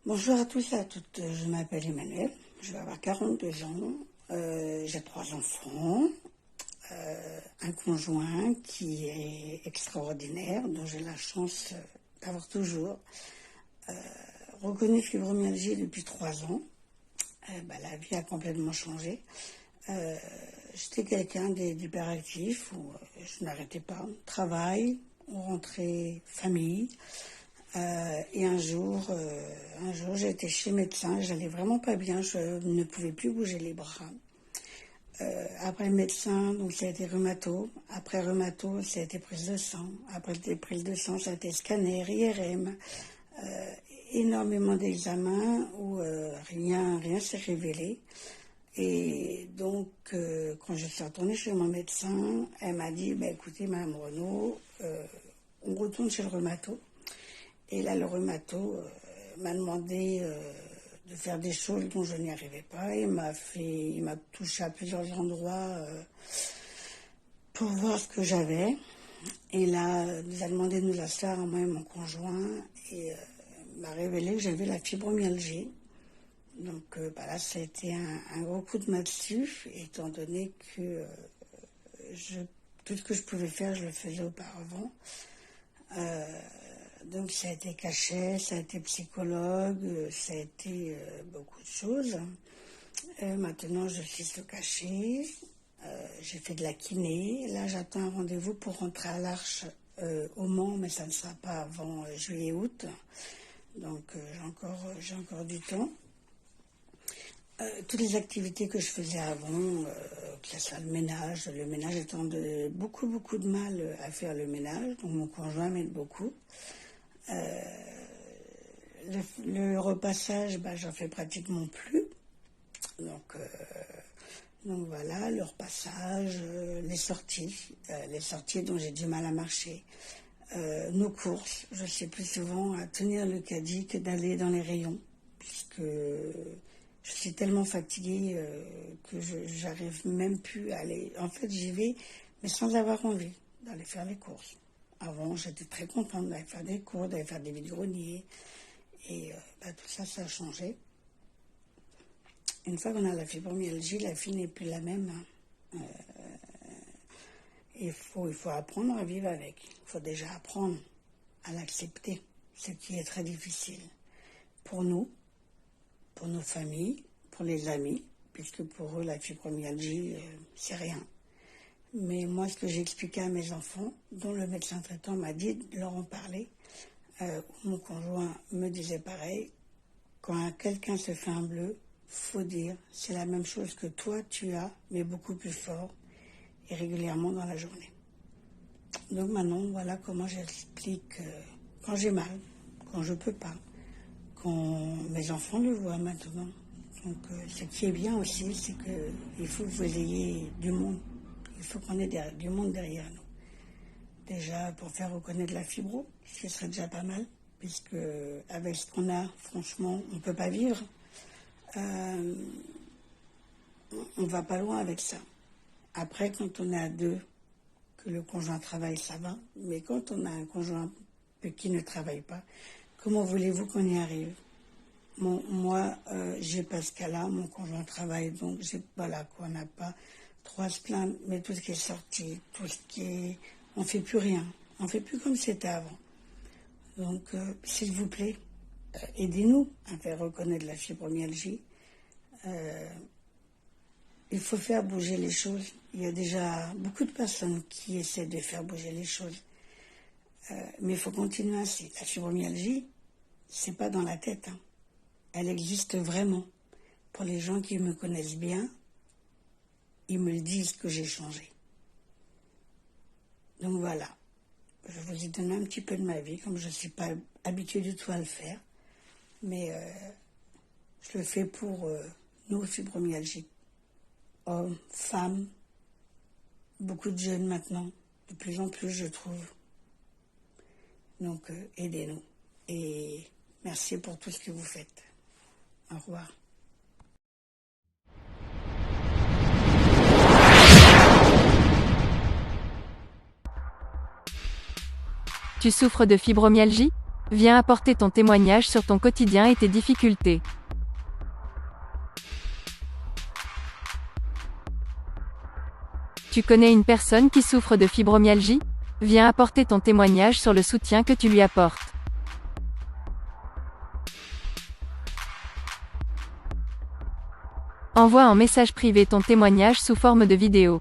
Bonjour à tous et à toutes, je m'appelle Emmanuel, je vais avoir 42 ans, j'ai 3 enfants, un conjoint qui est extraordinaire, dont j'ai la chance d'avoir toujours reconnu fibromyalgie depuis 3 ans. La vie a complètement changé. J'étais quelqu'un d'hyperactif où je n'arrêtais pas. Travail, on rentrait, famille. Et un jour, j'ai été chez le médecin, j'allais vraiment pas bien, je ne pouvais plus bouger les bras. Après le médecin, donc ça a été rhumato. Après rhumato, ça a été prise de sang. Après prise de sang, ça a été scanner, IRM. Énormément d'examens où rien s'est révélé. Et donc, quand je suis retournée chez mon médecin, elle m'a dit, écoutez, Madame Renaud, on retourne chez le rhumato. Et là, le rhumato m'a demandé de faire des choses dont je n'y arrivais pas. Il m'a touché à plusieurs endroits pour voir ce que j'avais. Et là, il nous a demandé de nous asseoir, moi et mon conjoint, et m'a révélé que j'avais la fibromyalgie. Donc là, ça a été un gros coup de main dessus, étant donné que tout ce que je pouvais faire, je le faisais auparavant. Donc ça a été cachet, ça a été psychologue, ça a été beaucoup de choses. Maintenant, je suis sous cachet, j'ai fait de la kiné. Là, j'attends un rendez-vous pour rentrer à l'Arche au Mans, mais ça ne sera pas avant juillet-août. Donc j'ai encore du temps. Toutes les activités que je faisais avant, que ce soit le ménage étant beaucoup de mal à faire le ménage, donc mon conjoint m'aide beaucoup. Le repassage, j'en fais pratiquement plus. Donc voilà, le repassage, les sorties dont j'ai du mal à marcher, nos courses. Je suis plus souvent à tenir le caddie que d'aller dans les rayons, puisque je suis tellement fatiguée que j'arrive même plus à aller. En fait, j'y vais, mais sans avoir envie d'aller faire les courses. Avant, j'étais très contente d'aller faire des courses, d'aller faire des vide-greniers. Et tout ça, ça a changé. Une fois qu'on a la fibromyalgie, la vie n'est plus la même. Il faut apprendre à vivre avec. Il faut déjà apprendre à l'accepter, ce qui est très difficile pour nous, pour nos familles, pour les amis, puisque pour eux, la fibromyalgie, c'est rien. Mais moi, ce que j'ai expliqué à mes enfants, dont le médecin traitant m'a dit de leur en parler, mon conjoint me disait pareil, quand quelqu'un se fait un bleu, faut dire, c'est la même chose que toi tu as, mais beaucoup plus fort et régulièrement dans la journée. Donc maintenant, voilà comment j'explique quand j'ai mal, quand je peux pas, quand mes enfants le voient maintenant. Donc ce qui est bien aussi, c'est qu'il faut que vous ayez du monde. Il faut qu'on ait du monde derrière nous. Déjà pour faire reconnaître la fibro, ce qui serait déjà pas mal, puisque avec ce qu'on a, franchement, on ne peut pas vivre. On ne va pas loin avec ça. Après, quand on est à deux, que le conjoint travaille, ça va. Mais quand on a un conjoint qui ne travaille pas, comment voulez-vous qu'on y arrive? Moi, j'ai pas ce cas-là, mon conjoint travaille, donc on n'a pas trop à se plaindre, mais tout ce qui est sorti, on fait plus rien, on fait plus comme c'était avant. Donc, s'il vous plaît, aidez-nous à faire reconnaître la fibromyalgie. Il faut faire bouger les choses. Il y a déjà beaucoup de personnes qui essaient de faire bouger les choses. Mais il faut continuer ainsi. La fibromyalgie, c'est pas dans la tête. Elle existe vraiment. Pour les gens qui me connaissent bien, ils me disent que j'ai changé. Donc voilà. Je vous ai donné un petit peu de ma vie, comme je ne suis pas habituée du tout à le faire. Mais je le fais pour nos fibromyalgiques. Hommes, femmes, beaucoup de jeunes maintenant, de plus en plus je trouve. Donc aidez-nous. Et merci pour tout ce que vous faites. Au revoir. Tu souffres de fibromyalgie ? Viens apporter ton témoignage sur ton quotidien et tes difficultés. Tu connais une personne qui souffre de fibromyalgie? Viens apporter ton témoignage sur le soutien que tu lui apportes. Envoie en message privé ton témoignage sous forme de vidéo.